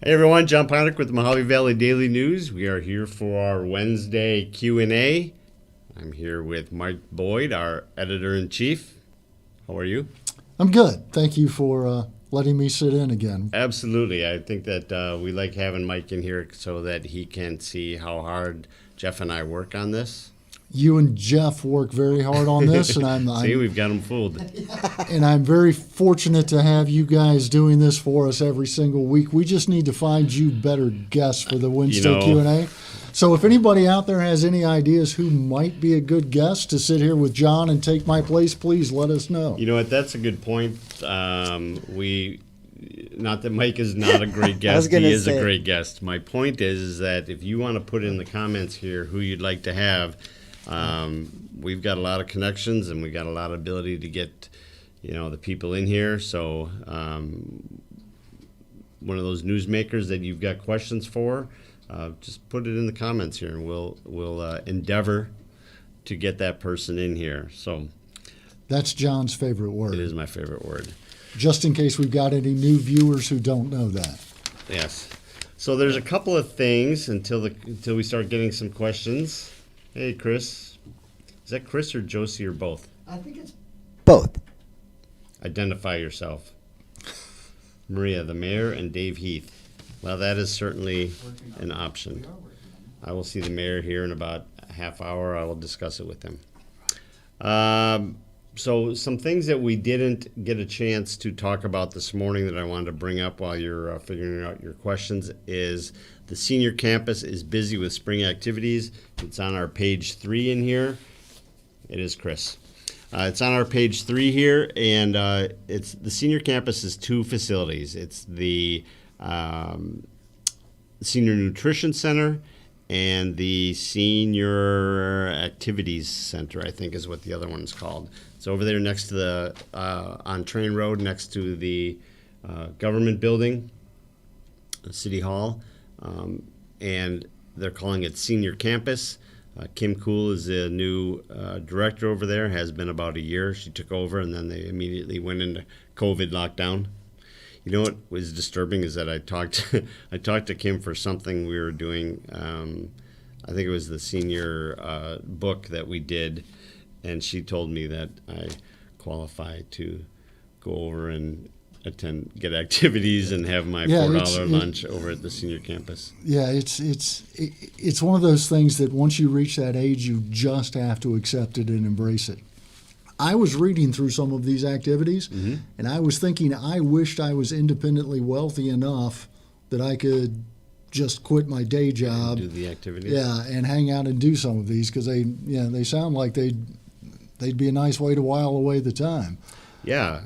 Hey everyone, John Ponick with the Mojave Valley Daily News. We are here for our Wednesday Q&A. I'm here with Mike Boyd, our editor-in-chief. How are you? I'm good. Thank you for letting me sit in again. Absolutely. I think that we like having Mike in here so that he can see how hard Jeff and I work on this. You and Jeff work very hard on this, and See, we've got him fooled. and I'm very fortunate to have you guys doing this for us every single week. We just need to find you better guests for the Wednesday Q&A. So if anybody out there has any ideas who might be a good guest to sit here with John and take my place, please let us know. You know what? That's a good point. Not that Mike is not a great guest. He is a great guest. My point is that if you want to put in the comments here who you'd like to have, we've got a lot of connections and we've got a lot of ability to get, the people in here. So one of those newsmakers that you've got questions for, just put it in the comments here, and we'll endeavor to get that person in here. So that's John's favorite word. It is my favorite word. Just in case we've got any new viewers who don't know that. Yes. So there's a couple of things until we start getting some questions. Hey, Chris. Is that Chris or Josie or both? I think it's both. Identify yourself. Maria, the mayor, and Dave Heath. Well, that is certainly an option. I will see the mayor here in about a half hour. I will discuss it with him. So some things that we didn't get a chance to talk about this morning that I wanted to bring up while you're figuring out your questions is the senior campus is busy with spring activities. It's on our page 3 in here. It is Chris. It's on our page 3 here, and it's the senior campus is 2 facilities. It's the Senior Nutrition Center and the Senior Activities Center, I think is what the other one's called. It's over there next to the, on Train Road, next to the government building, City Hall, and they're calling it Senior Campus. Kim Kuhl is the new director over there, has been about a year. She took over, and then they immediately went into COVID lockdown. You know what was disturbing is that I talked to Kim for something we were doing. I think it was the senior book that we did, and she told me that I qualify to go over and get activities and have my $4 lunch over at the senior campus. Yeah, it's one of those things that once you reach that age, you just have to accept it and embrace it. I was reading through some of these activities, and I was thinking I wished I was independently wealthy enough that I could just quit my day job, do the activities, and hang out and do some of these because they sound like they'd be a nice way to while away the time. Yeah,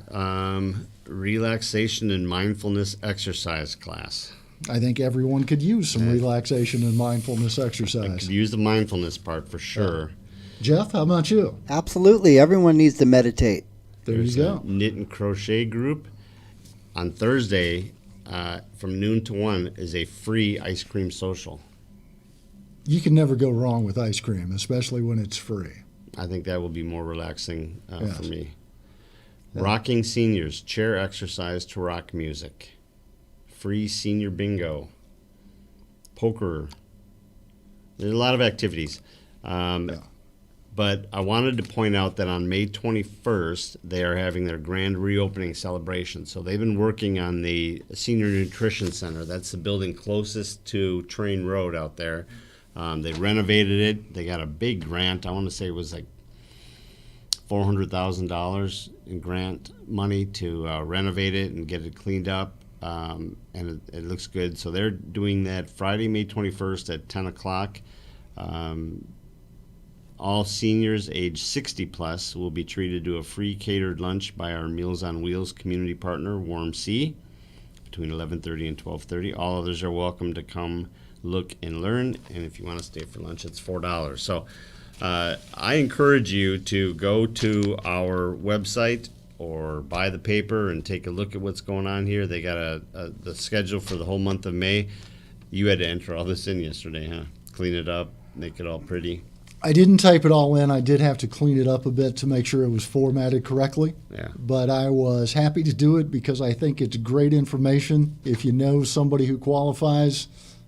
relaxation and mindfulness exercise class. I think everyone could use some relaxation and mindfulness exercise. I could use the mindfulness part for sure. Jeff, how about you? Absolutely. Everyone needs to meditate. There's you go. A knit and crochet group. On Thursday, from noon to 1, is a free ice cream social. You can never go wrong with ice cream, especially when it's free. I think that will be more relaxing for me. Yeah. Rocking seniors, chair exercise to rock music. Free senior bingo. Poker. There's a lot of activities. But I wanted to point out that on May 21st, they are having their grand reopening celebration. So they've been working on the Senior Nutrition Center. That's the building closest to Train Road out there. They renovated it. They got a big grant. I want to say it was like $400,000 in grant money to renovate it and get it cleaned up. And it looks good. So they're doing that Friday, May 21st at 10 o'clock. All seniors age 60 plus will be treated to a free catered lunch by our Meals on Wheels community partner, Warm Sea, between 11:30 and 12:30. All others are welcome to come look and learn, and if you want to stay for lunch, it's $4. So I encourage you to go to our website or buy the paper and take a look at what's going on here. They got the schedule for the whole month of May. You had to enter all this in yesterday, huh? Clean it up, make it all pretty. I didn't type it all in. I did have to clean it up a bit to make sure it was formatted correctly. Yeah. But I was happy to do it because I think it's great information. If you know somebody who qualifies,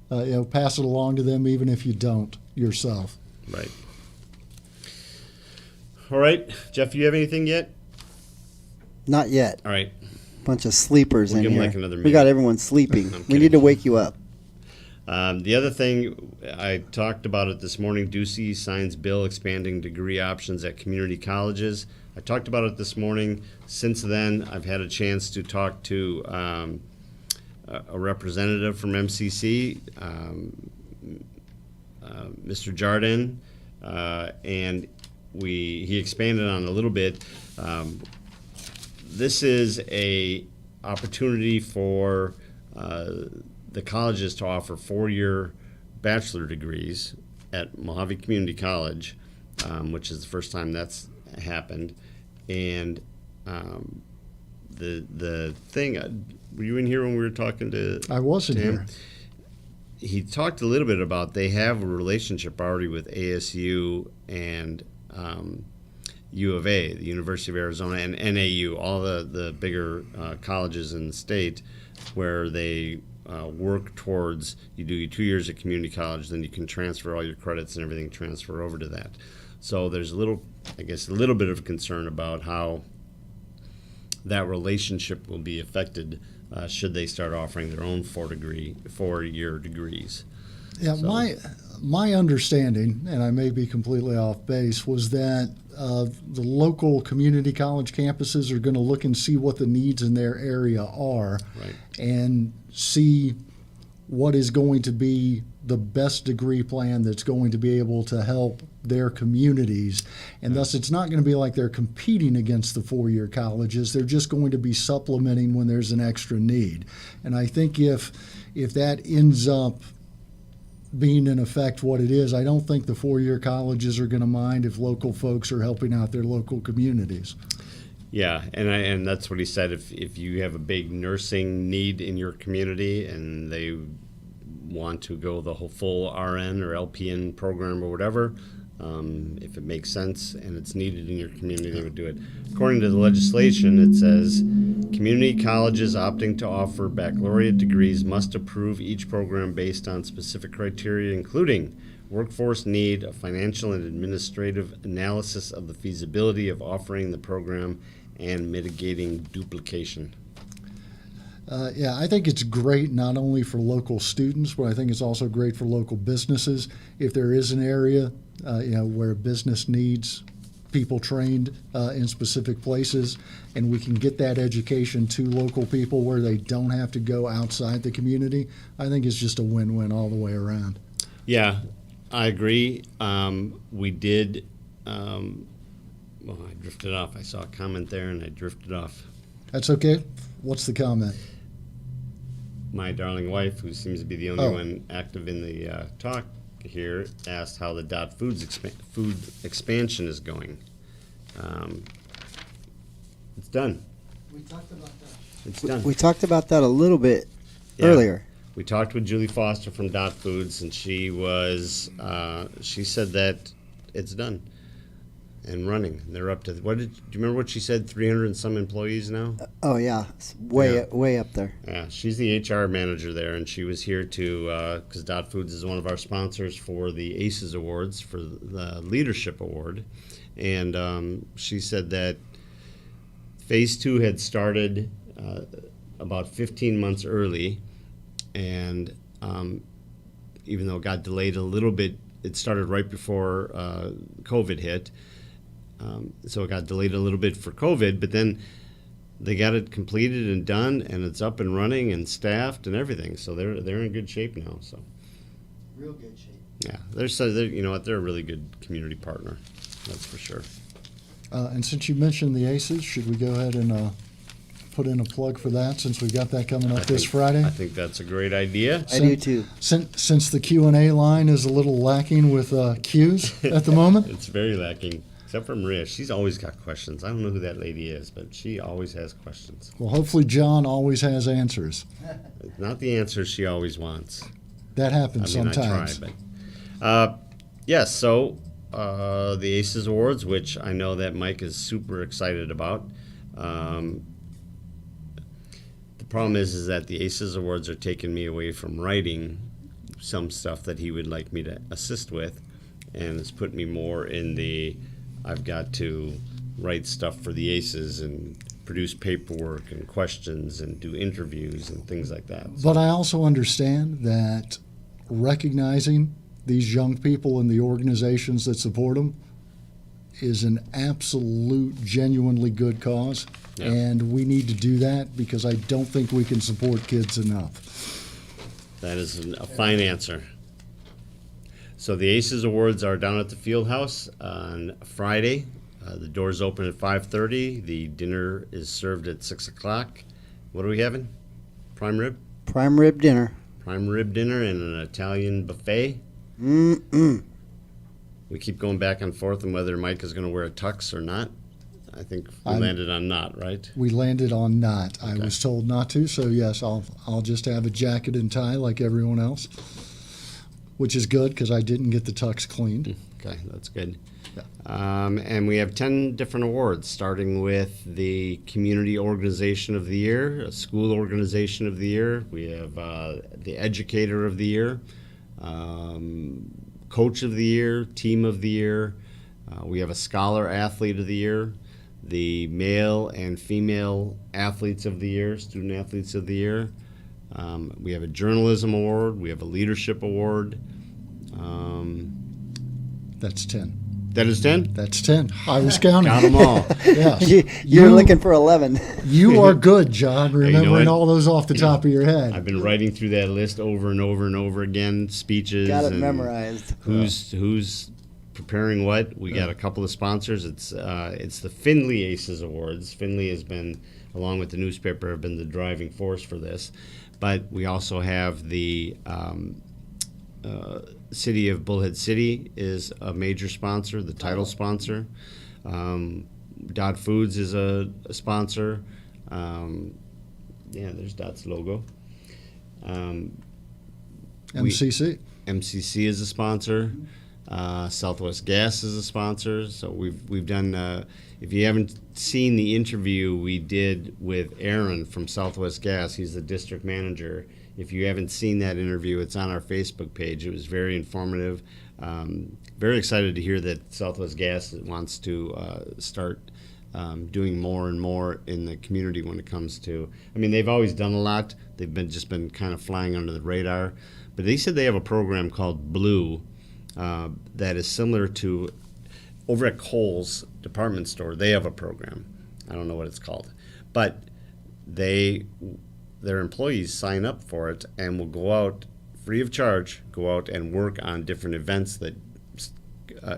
pass it along to them, even if you don't yourself. Right. All right, Jeff, you have anything yet? Not yet. All right. Bunch of sleepers We'll in give 'em here. like another We got minute. everyone sleeping. I'm We need to kidding. wake you up. The other thing, I talked about it this morning, Ducey signs bill expanding degree options at community colleges. I talked about it this morning. Since then, I've had a chance to talk to a representative from MCC, Mr. Jardin, and he expanded on it a little bit. This is a opportunity for the colleges to offer 4-year bachelor degrees at Mojave Community College, which is the first time that's happened. And the thing, were you in here when we were talking to? I wasn't to him? here. He talked a little bit about they have a relationship already with ASU and U of A, the University of Arizona, and NAU, all the bigger colleges in the state, where they work towards, you do your 2 years at community college, then you can transfer all your credits and everything, transfer over to that. So there's a little bit of concern about how that relationship will be affected should they start offering their own 4-year degrees. Yeah, So- my understanding, and I may be completely off base, was that the local community college campuses are going to look and see what the needs in their area are, Right. and see what is going to be the best degree plan that's going to be able to help their communities. And thus, it's not going to be like they're competing against the 4-year colleges. They're just going to be supplementing when there's an extra need. And I think if that ends up being in effect what it is, I don't think the 4-year colleges are going to mind if local folks are helping out their local communities. Yeah, and that's what he said. If you have a big nursing need in your community and they want to go the whole full RN or LPN program or whatever, if it makes sense and it's needed in your community, they would do it. According to the legislation, it says community colleges opting to offer baccalaureate degrees must approve each program based on specific criteria, including workforce need, a financial and administrative analysis of the feasibility of offering the program, and mitigating duplication. Yeah, I think it's great not only for local students, but I think it's also great for local businesses. If there is an area, where business needs people trained in specific places, and we can get that education to local people where they don't have to go outside the community, I think it's just a win-win all the way around. Yeah, I agree. We did. Well, I drifted off. I saw a comment there, and I drifted off. That's okay. What's the comment? My darling wife, who seems to be the only Oh. one active in the talk here, asked how the Dot Foods food expansion is going. It's done. We talked about that. It's done. We talked about that a little bit Yeah. earlier. We talked with Julie Foster from Dot Foods, and she said that it's done and running. They're up to, do you remember what she said? 300 and some employees now? Oh yeah, it's way Yeah. way up there. Yeah, she's the HR manager there, and she was here to, because Dot Foods is one of our sponsors for the ACES Awards, for the Leadership Award. And she said that Phase 2 had started about 15 months early, and even though it got delayed a little bit, it started right before COVID hit. So it got delayed a little bit for COVID, but then they got it completed and done, and it's up and running and staffed and everything. So they're in good shape now. So Real good shape. yeah, they're a really good community partner. That's for sure. And since you mentioned the ACES, should we go ahead and put in a plug for that since we got that coming up this Friday? I think that's a great idea. I do too. Since the Q&A line is a little lacking with cues at the moment. It's very lacking, except for Maria. She's always got questions. I don't know who that lady is, but she always has questions. Well, hopefully John always has answers. Not the answers she always wants. That happens I mean, sometimes. I try, but yes. So the Aces Awards, which I know that Mike is super excited about. The problem is that the Aces Awards are taking me away from writing some stuff that he would like me to assist with, and it's put me more in the I've got to write stuff for the Aces and produce paperwork and questions and do interviews and things like that. But I also understand that recognizing these young people and the organizations that support them is an absolute, genuinely good cause. Yeah. And we need to do that because I don't think we can support kids enough. That is a fine answer. So the Aces Awards are down at the Field House on Friday. The doors open at 5:30. The dinner is served at 6 o'clock. What are we having? Prime rib? Prime rib dinner. Prime rib dinner and an Italian buffet. Mm-mm. We keep going back and forth on whether Mike is going to wear a tux or not. I think we I'm- landed on not, right? We landed on not. I Okay. was told not to, so yes, I'll just have a jacket and tie like everyone else, which is good because I didn't get the tux cleaned. Okay, that's good. Yeah. And we have 10 different awards, starting with the Community Organization of the Year, School Organization of the Year. We have the Educator of the Year, Coach of the Year, Team of the Year. We have a Scholar Athlete of the Year, the Male and Female Athletes of the Year, Student Athletes of the Year. We have a Journalism Award. We have a Leadership Award. That's 10. That is 10? That's 10. I was counting. Got them all. Yeah. You're looking for 11. You are good, John, know remembering what? all those off the top of your head. I've been writing through that list over and over and over again, speeches. Got it and memorized. Who's preparing what? We got a couple of sponsors. It's the Findlay Aces Awards. Findlay has been, along with the newspaper, have been the driving force for this. But we also have the City of Bullhead City is a major sponsor, the title sponsor. Dot Foods is a sponsor. There's Dot's logo. MCC. MCC is a sponsor. Southwest Gas is a sponsor. So we've done. If you haven't seen the interview we did with Aaron from Southwest Gas, he's the district manager. If you haven't seen that interview, it's on our Facebook page. It was very informative. Very excited to hear that Southwest Gas wants to start doing more and more in the community when it comes to. I mean, they've always done a lot. They've just been kind of flying under the radar. But they said they have a program called Blue that is similar to over at Kohl's department store. They have a program. I don't know what it's called, but their employees sign up for it and will go out free of charge, go out and work on different events that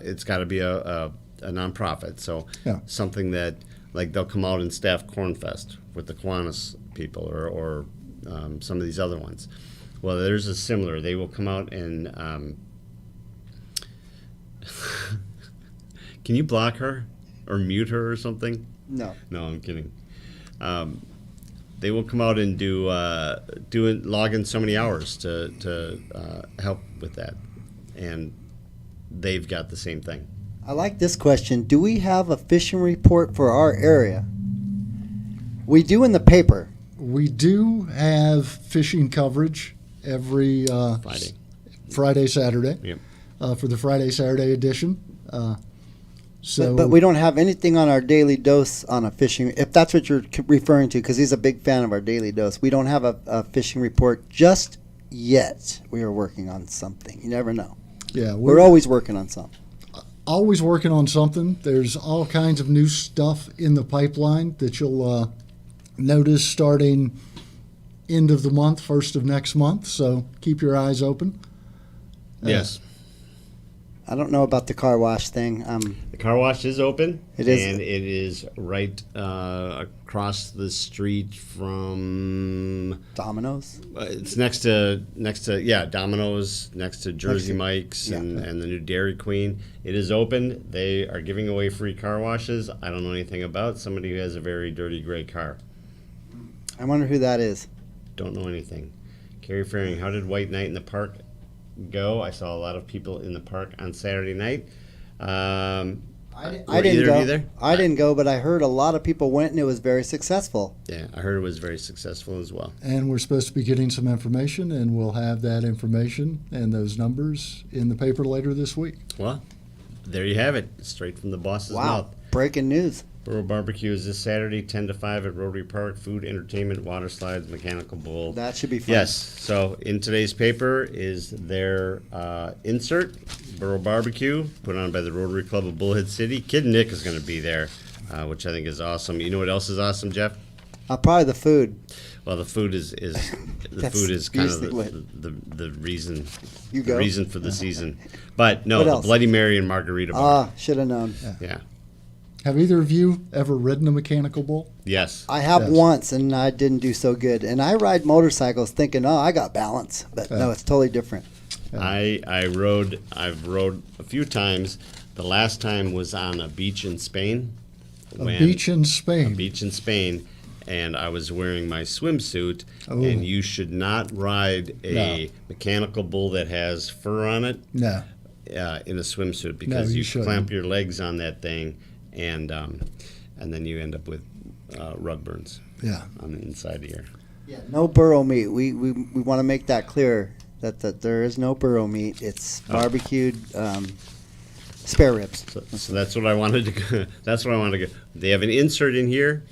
it's got to be a nonprofit. So Yeah. something that, like, they'll come out and staff Cornfest with the Kiwanis people or some of these other ones. Well, there's a similar. They will come out and can you block her or mute her or something? No. No, I'm kidding. They will come out and log in so many hours to help with that, and they've got the same thing. I like this question. Do we have a fishing report for our area? We do in the paper. We do have fishing coverage every Friday. Saturday, Yep. for the Friday, Saturday edition. But we don't have anything on our daily dose on a fishing, if that's what you're referring to, because he's a big fan of our daily dose. We don't have a fishing report just yet. We are working on something. You never know. Yeah, We're always working on something. always working on something. There's all kinds of new stuff in the pipeline that you'll notice starting end of the month, first of next month. So keep your eyes open. Yes. I don't know about the car wash thing. The car wash is open. It is. And it is right across the street from. Domino's. It's next to Domino's, next to Jersey Mike's yeah. and the new Dairy Queen. It is open. They are giving away free car washes. I don't know anything about somebody who has a very dirty gray car. I wonder who that is. Don't know anything. Carrie Faring, how did White Night in the Park go? I saw a lot of people in the park on Saturday night. I were didn't either go. of you there? I didn't go, but I heard a lot of people went and it was very successful. Yeah, I heard it was very successful as well. And we're supposed to be getting some information, and we'll have that information and those numbers in the paper later this week. Well, there you have it, straight from the boss's Wow. mouth. Breaking news. Borough Barbecue is this Saturday, 10 to 5 at Rotary Park. Food, entertainment, water slides, mechanical bull. That should be fun. Yes. So in today's paper is their insert, Borough Barbecue, put on by the Rotary Club of Bullhead City. Kid Nick is going to be there, which I think is awesome. You know what else is awesome, Jeff? Probably the food. Well, the food is That's food is kind of usually the reason You the go? reason for the season. But no, What the else? Bloody Mary and Margarita Bar. Should have known. Yeah. Have either of you ever ridden a mechanical bull? Yes. I have Yes. once, and I didn't do so good. And I ride motorcycles thinking, oh, I got balance. But no, it's totally different. I've rode a few times. The last time was on a beach in Spain. A beach in Spain. Beach in Spain, and I was wearing my swimsuit. Oh. And you should not ride a No. mechanical bull that has fur on it No. in a swimsuit because you you shouldn't. clamp your legs on that thing, and then you end up with rug burns Yeah. on the inside of your. Yeah, no burro meat. We want to make that clear that there is no burro meat. It's barbecued spare ribs. So that's what I wanted to go. That's what I wanted to go. They have an insert in here.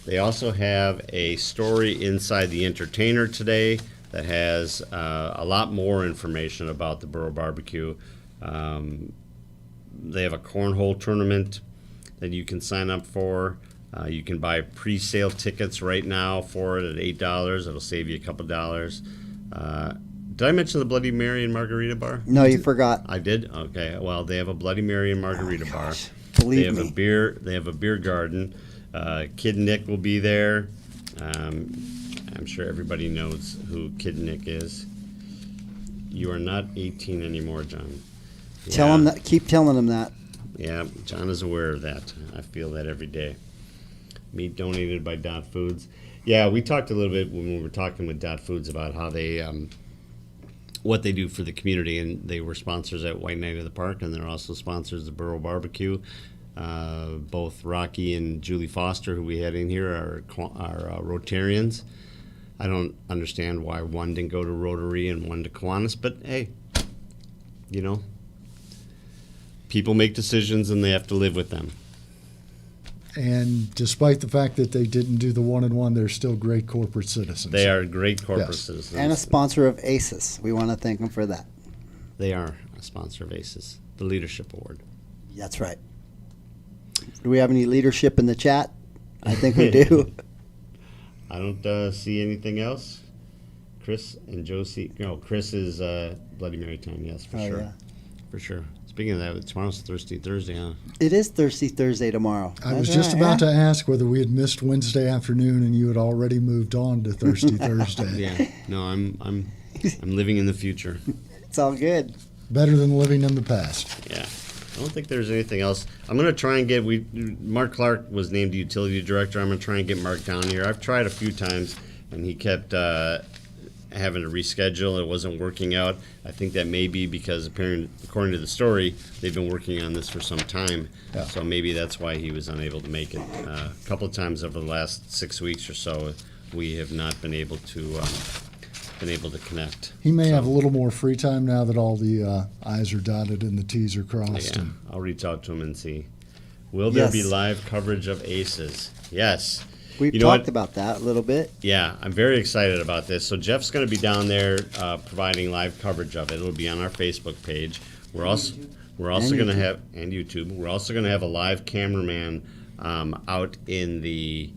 They also have a story inside the Entertainer today that has a lot more information about the Borough Barbecue. They have a cornhole tournament that you can sign up for. You can buy pre-sale tickets right now for it at $8. It'll save you a couple dollars. Did I mention the Bloody Mary and Margarita Bar? No, you forgot. I did. Okay. Well, they have a Bloody Mary and Margarita bar. Believe They have me. a beer. They have a beer garden. Kid Nick will be there. I'm sure everybody knows who Kid Nick is. You are not 18 anymore, John. Tell him that. Keep telling him that. Yeah, John is aware of that. I feel that every day. Meat donated by Dot Foods. Yeah, we talked a little bit when we were talking with Dot Foods about how they, what they do for the community, and they were sponsors at White Night of the Park, and they're also sponsors of Borough Barbecue. Both Rocky and Julie Foster, who we had in here, are Rotarians. I don't understand why one didn't go to Rotary and one to Kiwanis, but hey, you know, people make decisions and they have to live with them. And despite the fact that they didn't do the 1-in-1, they're still great corporate citizens. They are great corporate Yes. citizens. And a sponsor of ACES. We want to thank him for that. They are a sponsor of ACES, the Leadership Award. That's right. Do we have any leadership in the chat? I think we do. I don't see anything else. Chris and Josie. No, Chris is Bloody Mary time. Yes, for sure. Yeah. For sure. Speaking of that, tomorrow's Thirsty Thursday, huh? It is Thirsty Thursday tomorrow. I was That's just right, about huh? to ask whether we had missed Wednesday afternoon and you had already moved on to Thirsty Thursday. Yeah. No, I'm living in the future. It's all good. Better than living in the past. Yeah. I don't think there's anything else. I'm going to try and get, Mark Clark was named utility director. I'm going to try and get Mark down here. I've tried a few times, and he kept having to reschedule. It wasn't working out. I think that may be because, according to the story, they've been working on this for some time. Yeah. So maybe that's why he was unable to make it. A couple of times over the last 6 weeks or so, we have not been able to connect. He may have a little more free time now that all the I's are dotted and the T's are crossed. Yeah, And I'll reach out to him and see. Will there be Yes. live coverage of ACES? Yes. We've You know talked what? about that a little bit. Yeah, I'm very excited about this. So Jeff's going to be down there providing live coverage of it. It'll be on our Facebook page. We're also And going to YouTube. have and YouTube. We're also going to have a live cameraman out in the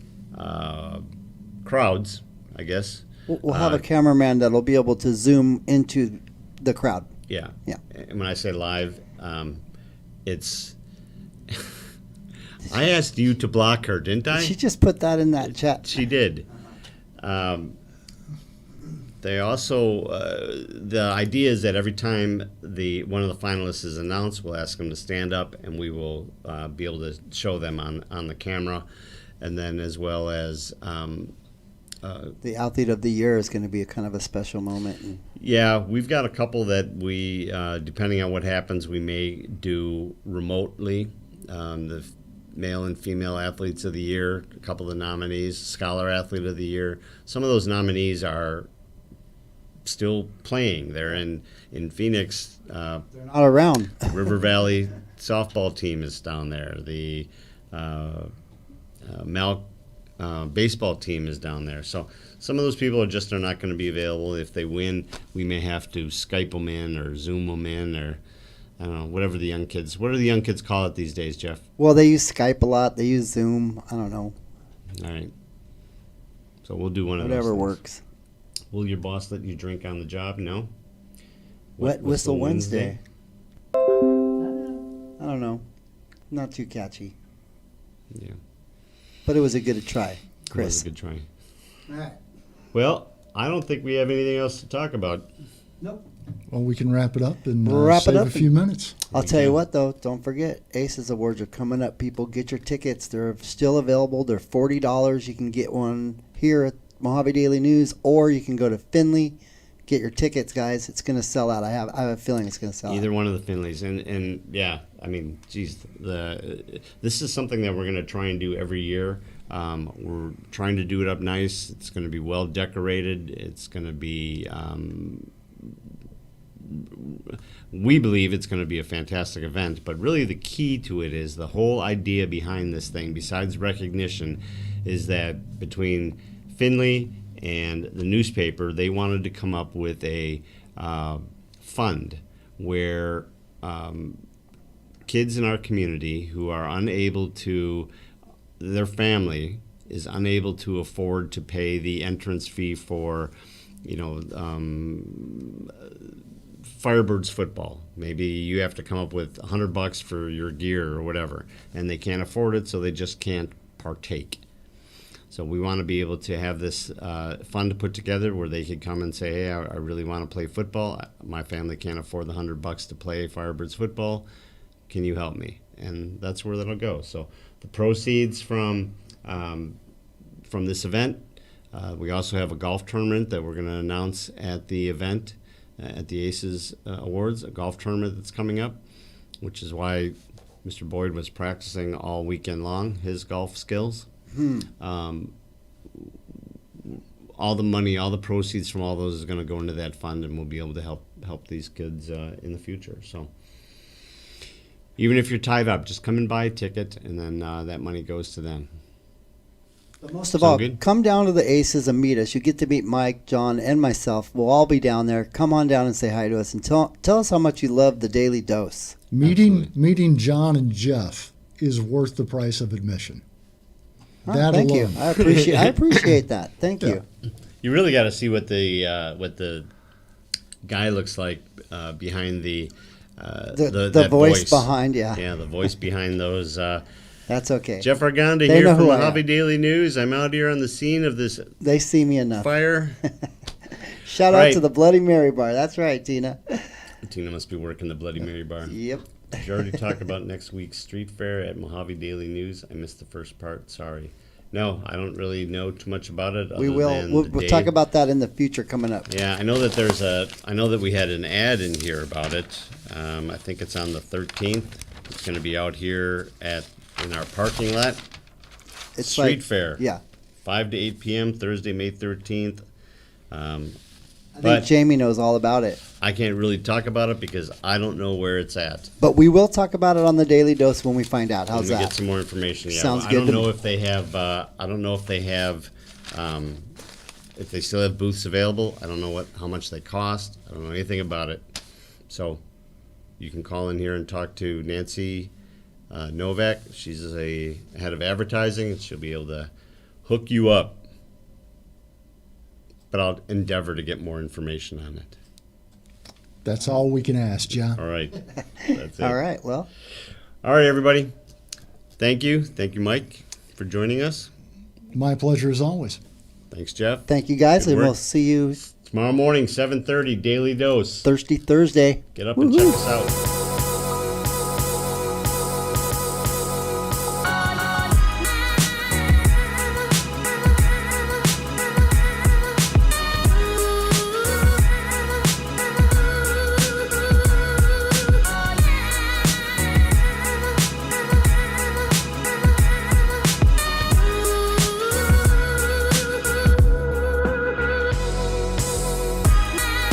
crowds, I guess. We'll have a cameraman that'll be able to zoom into the crowd. Yeah. Yeah. And when I say live, it's. I asked you to block her, didn't I? She just put that in that chat. She did. They also the idea is that every time one of the finalists is announced, we'll ask them to stand up, and we will be able to show them on the camera, and then as well as The athlete of the year is going to be a kind of a special moment. And Yeah, we've got a couple that we, depending on what happens, we may do remotely. The male and female athletes of the year, a couple of the nominees, scholar athlete of the year. Some of those nominees are still playing. They're in Phoenix. they're not around. River Valley softball team is down there. The Mal baseball team is down there. So some of those people are not going to be available. If they win, we may have to Skype them in or Zoom them in, or I don't know, whatever the young kids. What do the young kids call it these days, Jeff? Well, they use Skype a lot. They use Zoom. I don't know. All right. So we'll do one of Whatever those. works. Will your boss let you drink on the job? No. Wet Whistle Wednesday. I don't know. Not too catchy. Yeah. But it was a good try, That was Chris. a good try. All right. Well, I don't think we have anything else to talk about. Nope. Well, we can wrap it up and Wrap it save up a few minutes. I'll tell you what, though. Don't forget, Aces Awards are coming up. People, get your tickets. They're still available. They're $40. You can get one here at Mojave Daily News, or you can go to Findlay. Get your tickets, guys. It's going to sell out. I have a feeling it's going to sell Either out. one of the Finleys, and yeah, I mean, geez, this is something that we're going to try and do every year. We're trying to do it up nice. It's going to be well decorated. It's going to be. We believe it's going to be a fantastic event, but really the key to it is the whole idea behind this thing, besides recognition, is that between Findlay and the newspaper, they wanted to come up with a fund where kids in our community who are unable to, their family is unable to afford to pay the entrance fee for, Firebirds football. Maybe you have to come up with $100 for your gear or whatever, and they can't afford it, so they just can't partake. So we want to be able to have this fund put together where they could come and say, hey, I really want to play football. My family can't afford the $100 to play Firebirds football. Can you help me? And that's where that'll go. So the proceeds from this event, we also have a golf tournament that we're going to announce at the event, at the Aces Awards, a golf tournament that's coming up, which is why Mr. Boyd was practicing all weekend long, his golf skills. All the money, all the proceeds from all those is going to go into that fund, and we'll be able to help these kids in the future. So even if you're tied up, just come and buy a ticket, and then that money goes to them. But most of Sound all, good? come down to the Aces and meet us. You get to meet Mike, John, and myself. We'll all be down there. Come on down and say hi to us, and tell us how much you love the Daily Dose. Meeting John and Jeff is worth the price of admission. Oh, That thank alone. you. I appreciate that. Thank you. You really got to see what the guy looks like behind the The voice behind, yeah. Yeah, the voice behind those. That's okay. Jeff Argonda They here know from who I Mojave am. Daily News. I'm out here on the scene of this They see me enough. fire. Shout out Right. to the Bloody Mary Bar. That's right, Tina. Tina must be working the Bloody Mary bar. Yep. Did you already talk about next week's street fair at Mojave Daily News? I missed the first part. Sorry. No, I don't really know too much about it. We other will. than We'll the talk day. about that in the future coming up. Yeah, I know that I know that we had an ad in here about it. I think it's on the 13th. It's going to be out here in our parking lot. It's Street like, fair. Yeah. 5 to 8 p.m. Thursday, May 13th. I But- think Jamie knows all about it. I can't really talk about it because I don't know where it's at. But we will talk about it on the Daily Dose when we find out. How's When we that? get some more information. Yeah, Sounds I good don't to know me. if they have. I don't know if they have. If they still have booths available. I don't know how much they cost. I don't know anything about it. So, you can call in here and talk to Nancy Novak. She's a head of advertising, and she'll be able to hook you up. But I'll endeavor to get more information on it. That's all we can ask, John. All right. That's it. All right. Well, All right, everybody. Thank you. Thank you, Mike, for joining us. My pleasure as always. Thanks, Jeff. thank you guys, Good and work. we'll see you Tomorrow morning, 7:30, Daily Dose. Thursday. Get up and check us out.